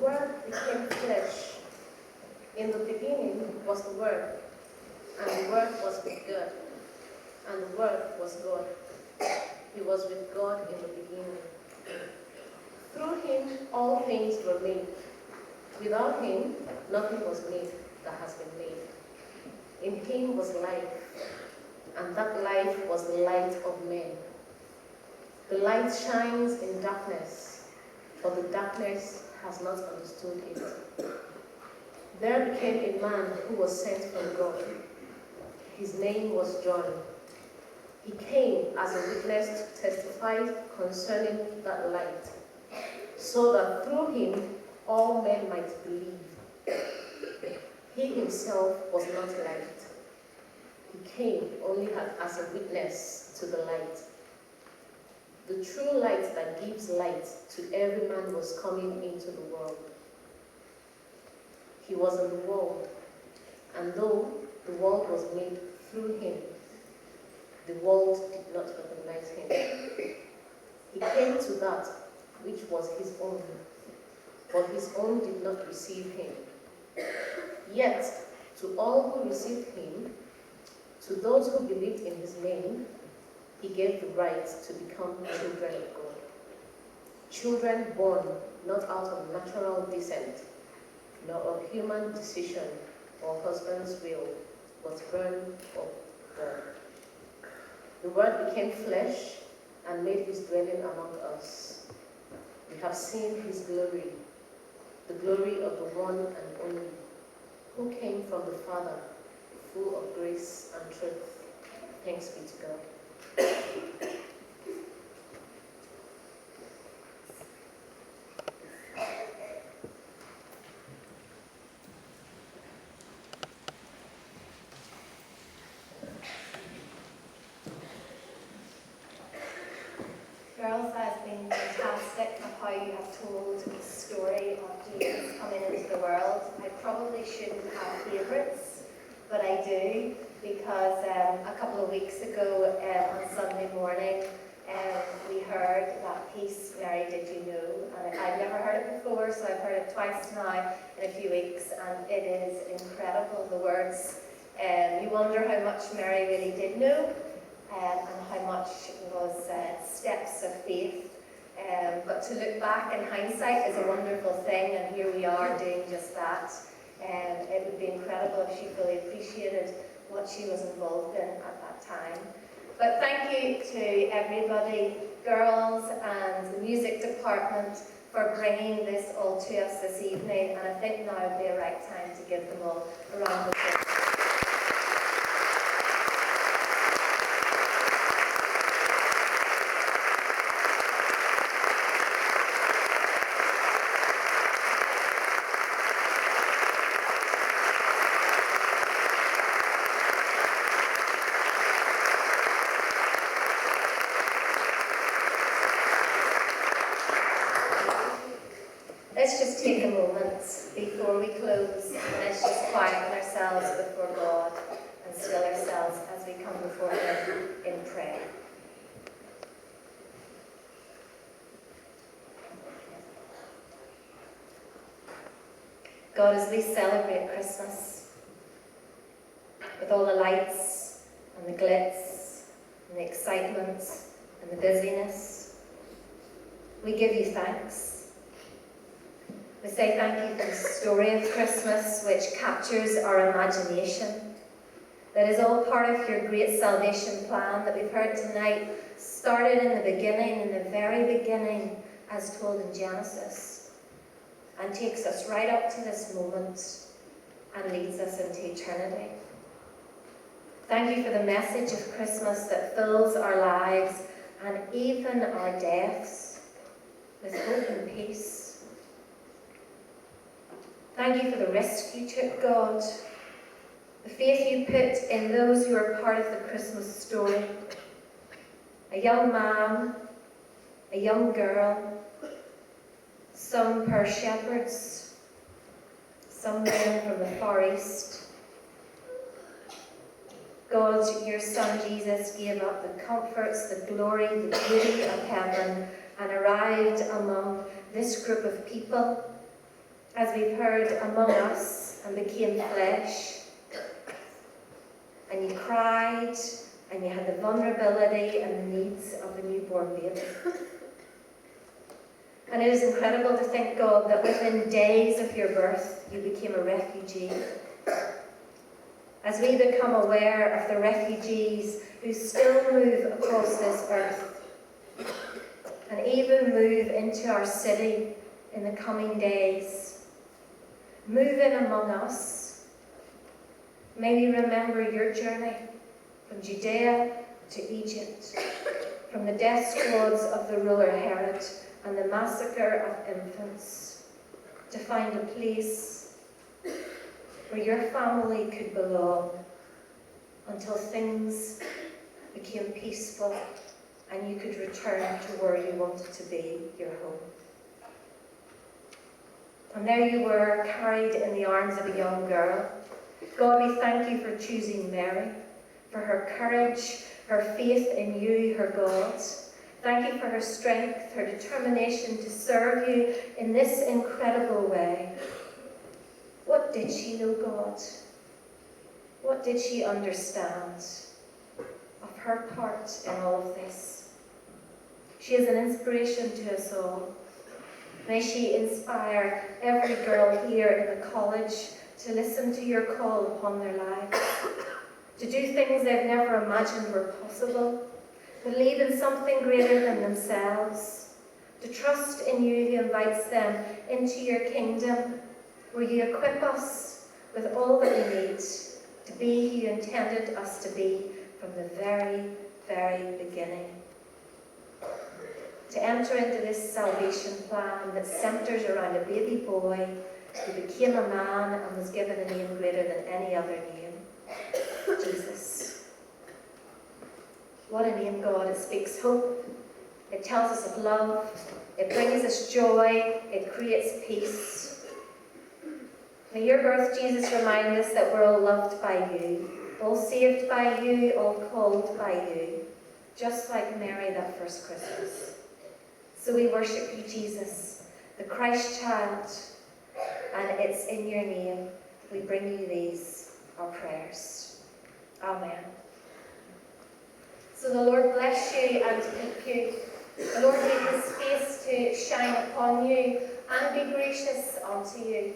Word became flesh. In the beginning was the Word, and the Word was with God, and the Word was God. He was with God in the beginning. Through him all things were made. Without him nothing was made that has been made. In him was life, and that life was the light of men. The light shines in darkness, but the darkness has not understood it. There became a man who was sent from God. His name was John. He came as a witness to testify concerning that light, so that through him all men might believe. He himself was not light. He came only as a witness to the light. The true light that gives light to every man was coming into the world. He was in the world, and though the world was made through him, the world did not recognize him. He came to that which was his own, but his own did not receive him. Yet, to all who received him, to those who believed in his name, he gave the right to become children of God. Children born not out of natural descent, nor of human decision or husband's will, but born of God. The Word became flesh and made his dwelling among us. We have seen his glory, the glory of the one and only, who came from the Father, full of grace and truth. Thanks be to God. Girls, that has been fantastic of how you have told the story of Jesus coming into the world. I probably shouldn't have favourites, but I do, because a couple of weeks ago on Sunday morning we heard that piece, Mary, Did You Know? And I've never heard it before, so I've heard it twice now in a few weeks, and it is incredible, the words. You wonder how much Mary really did know, and how much was steps of faith. But to look back in hindsight is a wonderful thing, and here we are doing just that. It would be incredible if she fully appreciated what she was involved in at that time. But thank you to everybody, girls and the music department, for bringing this all to us this evening, and I think now would be a right time to give them all a round of applause. Let's just take a moment before we close, and let's just quieten ourselves before God and still ourselves as we come before Him in prayer. God, as we celebrate Christmas, with all the lights and the glitz and the excitement and the busyness, we give you thanks. We say thank you for the story of Christmas, which captures our imagination, that is all part of your great salvation plan that we've heard tonight, started in the beginning, in the very beginning, as told in Genesis, and takes us right up to this moment and leads us into eternity. Thank you for the message of Christmas that fills our lives and even our deaths with hope and peace. Thank you for the risk you took, God, the faith you put in those who are part of the Christmas story. A young man, a young girl, some poor shepherds, some men from the Far East. God, your Son Jesus gave up the comforts, the glory, the beauty of heaven and arrived among this group of people as we've heard, among us and became flesh. And you cried, and you had the vulnerability and the needs of a newborn baby. And it is incredible to think, God, that within days of your birth, you became a refugee. As we become aware of the refugees who still move across this earth, and even move into our city in the coming days, move in among us, may we remember your journey from Judea to Egypt, from the death squads of the ruler Herod and the massacre of infants, to find a place where your family could belong until things became peaceful and you could return to where you wanted to be, your home. And there you were, carried in the arms of a young girl. God, we thank you for choosing Mary, for her courage, her faith in you, her God. Thank you for her strength, her determination to serve you in this incredible way. What did she know, God? What did she understand of her part in all of this? She is an inspiration to us all. May she inspire every girl here in the college to listen to your call upon their lives, to do things they've never imagined were possible, believe in something greater than themselves, to trust in you who invites them into your kingdom, where you equip us with all that we need to be who you intended us to be from the very, very beginning. To enter into this salvation plan that centres around a baby boy who became a man and was given a name greater than any other name, Jesus. What a name, God. It speaks hope. It tells us of love. It brings us joy. It creates peace. May your birth, Jesus, remind us that we're all loved by you, all saved by you, all called by you, just like Mary that first Christmas. So we worship you, Jesus, the Christ child, and it's in your name we bring you these, our prayers. Amen. So the Lord bless you and keep you. The Lord make his face to shine upon you and be gracious unto you.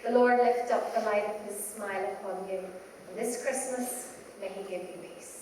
The Lord lift up the light of his smile upon you. And this Christmas, may he give you peace.